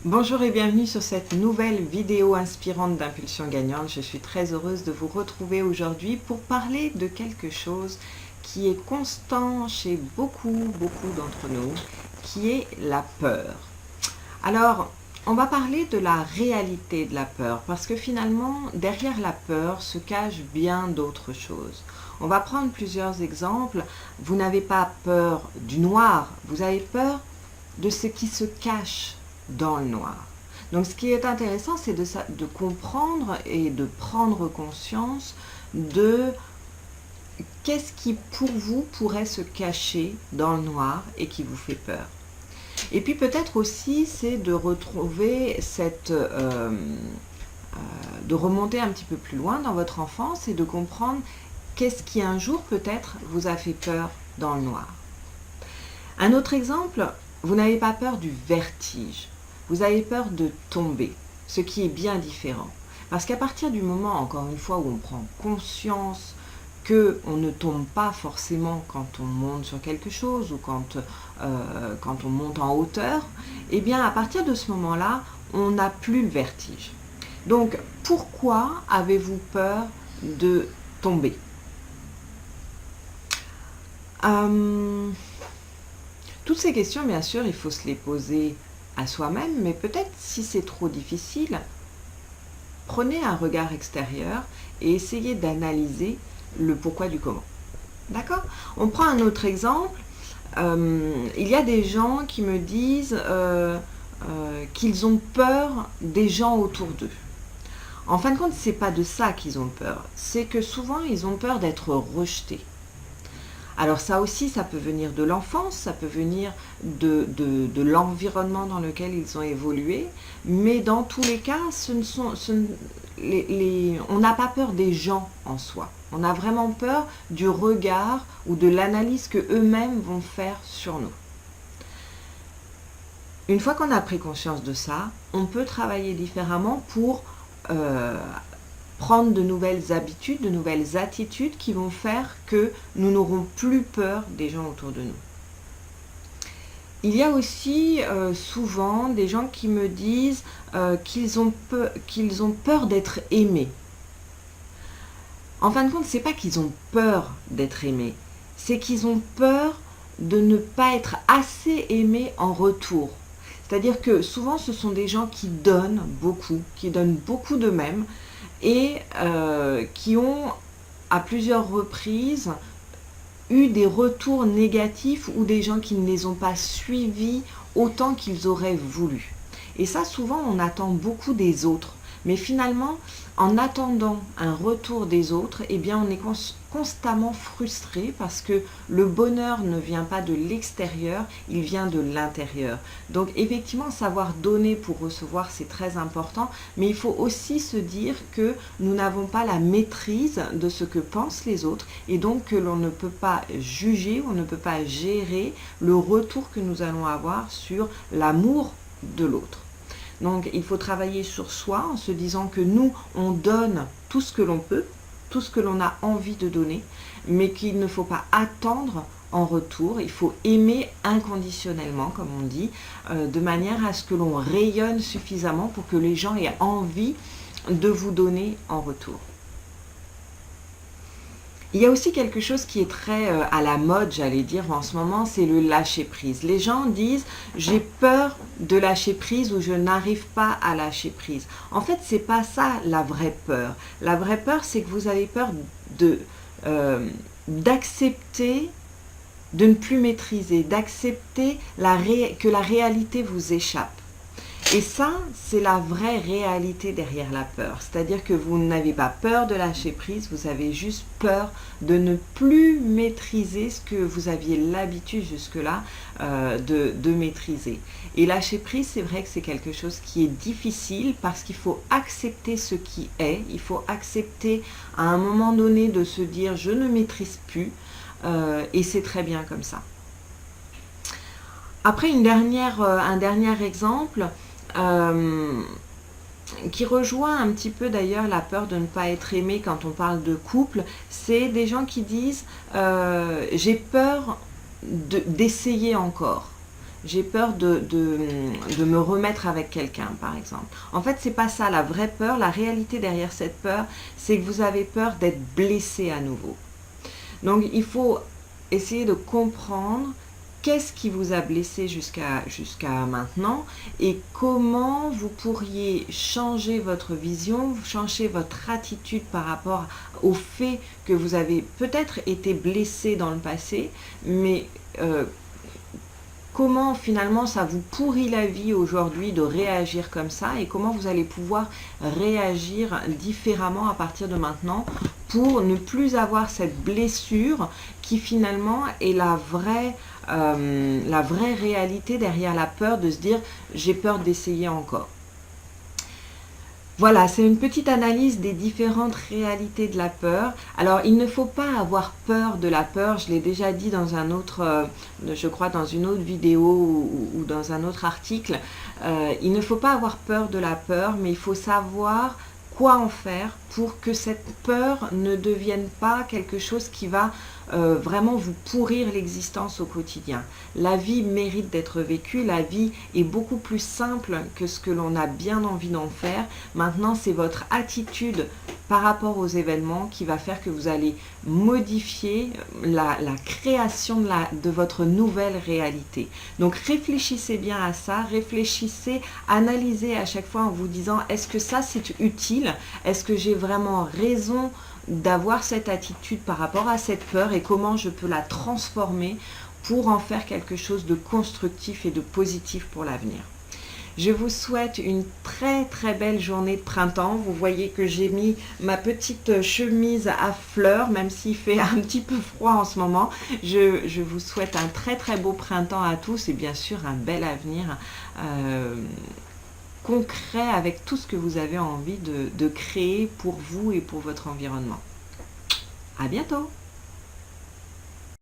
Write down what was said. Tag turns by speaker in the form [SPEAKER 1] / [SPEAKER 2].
[SPEAKER 1] Bonjour et bienvenue sur cette nouvelle vidéo inspirante d'Impulsion Gagnante. Je suis très heureuse de vous retrouver aujourd'hui pour parler de quelque chose qui est constant chez beaucoup d'entre nous, qui est la peur. Alors, on va parler de la réalité de la peur, parce que finalement, derrière la peur se cachent bien d'autres choses. On va prendre plusieurs exemples. Vous n'avez pas peur du noir, vous avez peur de ce qui se cache dans le noir. Donc ce qui est intéressant, c'est de comprendre et de prendre conscience de qu'est-ce qui pour vous pourrait se cacher dans le noir et qui vous fait peur. Et puis peut-être aussi, c'est de retrouver de remonter un petit peu plus loin dans votre enfance et de comprendre qu'est-ce qui un jour peut-être vous a fait peur dans le noir. Un autre exemple, vous n'avez pas peur du vertige, vous avez peur de tomber, ce qui est bien différent. Parce qu'à partir du moment, encore une fois, où on prend conscience qu'on ne tombe pas forcément quand on monte sur quelque chose ou quand on monte en hauteur, eh bien à partir de ce moment-là, on n'a plus le vertige. Donc pourquoi avez-vous peur de tomber ? Toutes ces questions, bien sûr, il faut se les poser à soi-même, mais peut-être si c'est trop difficile, prenez un regard extérieur et essayez d'analyser le pourquoi du comment. D'accord ? On prend un autre exemple. Il y a des gens qui me disent qu'ils ont peur des gens autour d'eux. En fin de compte, ce n'est pas de ça qu'ils ont peur. C'est que souvent, ils ont peur d'être rejetés. Alors ça aussi, ça peut venir de l'enfance, ça peut venir de l'environnement dans lequel ils ont évolué, mais dans tous les cas, on n'a pas peur des gens en soi. On a vraiment peur du regard ou de l'analyse qu'eux-mêmes vont faire sur nous. Une fois qu'on a pris conscience de ça, on peut travailler différemment pour prendre de nouvelles habitudes, de nouvelles attitudes qui vont faire que nous n'aurons plus peur des gens autour de nous. Il y a aussi souvent des gens qui me disent qu'ils ont peur d'être aimés. En fin de compte, ce n'est pas qu'ils ont peur d'être aimés, c'est qu'ils ont peur de ne pas être assez aimés en retour. C'est-à-dire que souvent, ce sont des gens qui donnent beaucoup d'eux-mêmes, et qui ont à plusieurs reprises eu des retours négatifs ou des gens qui ne les ont pas suivis autant qu'ils auraient voulu. Et ça, souvent, on attend beaucoup des autres. Mais finalement, en attendant un retour des autres, eh bien, on est constamment frustré parce que le bonheur ne vient pas de l'extérieur, il vient de l'intérieur. Donc, effectivement, savoir donner pour recevoir, c'est très important, mais il faut aussi se dire que nous n'avons pas la maîtrise de ce que pensent les autres et donc que l'on ne peut pas juger, on ne peut pas gérer le retour que nous allons avoir sur l'amour de l'autre. Donc il faut travailler sur soi en se disant que nous, on donne tout ce que l'on peut, tout ce que l'on a envie de donner, mais qu'il ne faut pas attendre en retour. Il faut aimer inconditionnellement, comme on dit, de manière à ce que l'on rayonne suffisamment pour que les gens aient envie de vous donner en retour. Il y a aussi quelque chose qui est très à la mode, j'allais dire, en ce moment, c'est le lâcher-prise. Les gens disent « j'ai peur de lâcher prise » ou « je n'arrive pas à lâcher prise ». En fait, ce n'est pas ça la vraie peur. La vraie peur, c'est que vous avez peur d'accepter de ne plus maîtriser, d'accepter que la réalité vous échappe. Et ça, c'est la vraie réalité derrière la peur. C'est-à-dire que vous n'avez pas peur de lâcher prise, vous avez juste peur de ne plus maîtriser ce que vous aviez l'habitude jusque-là de maîtriser. Et lâcher prise, c'est vrai que c'est quelque chose qui est difficile parce qu'il faut accepter ce qui est. Il faut accepter à un moment donné de se dire « je ne maîtrise plus » et c'est très bien comme ça. Après, un dernier exemple, qui rejoint un petit peu d'ailleurs la peur de ne pas être aimé quand on parle de couple, c'est des gens qui disent j'ai peur d'essayer encore. j'ai peur de me remettre avec quelqu'un, par exemple. En fait, c'est pas ça la vraie peur. La réalité derrière cette peur, c'est que vous avez peur d'être blessé à nouveau. Donc, il faut essayer de comprendre qu'est-ce qui vous a blessé jusqu'à maintenant et comment vous pourriez changer votre vision, changer votre attitude par rapport au fait que vous avez peut-être été blessé dans le passé, mais comment finalement ça vous pourrit la vie aujourd'hui de réagir comme ça et comment vous allez pouvoir réagir différemment à partir de maintenant pour ne plus avoir cette blessure qui finalement est la vraie réalité derrière la peur de se dire j'ai peur d'essayer encore. Voilà, c'est une petite analyse des différentes réalités de la peur. Alors, il ne faut pas avoir peur de la peur, je l'ai déjà dit dans un autre, je crois dans une autre vidéo ou dans un autre article. Il ne faut pas avoir peur de la peur, mais il faut savoir quoi en faire pour que cette peur ne devienne pas quelque chose qui va vraiment vous pourrir l'existence au quotidien. La vie mérite d'être vécue, la vie est beaucoup plus simple que ce que l'on a bien envie d'en faire. Maintenant, c'est votre attitude par rapport aux événements qui va faire que vous allez modifier la création de votre nouvelle réalité. Donc réfléchissez bien à ça, réfléchissez, analysez à chaque fois en vous disant est-ce que ça c'est utile? Est-ce que j'ai vraiment raison d'avoir cette attitude par rapport à cette peur et comment je peux la transformer pour en faire quelque chose de constructif et de positif pour l'avenir. Je vous souhaite une très très belle journée de printemps. Vous voyez que j'ai mis ma petite chemise à fleurs, même s'il fait un petit peu froid en ce moment. Je vous souhaite un très très beau printemps à tous et bien sûr un bel avenir concret avec tout ce que vous avez envie de créer pour vous et pour votre environnement. À bientôt!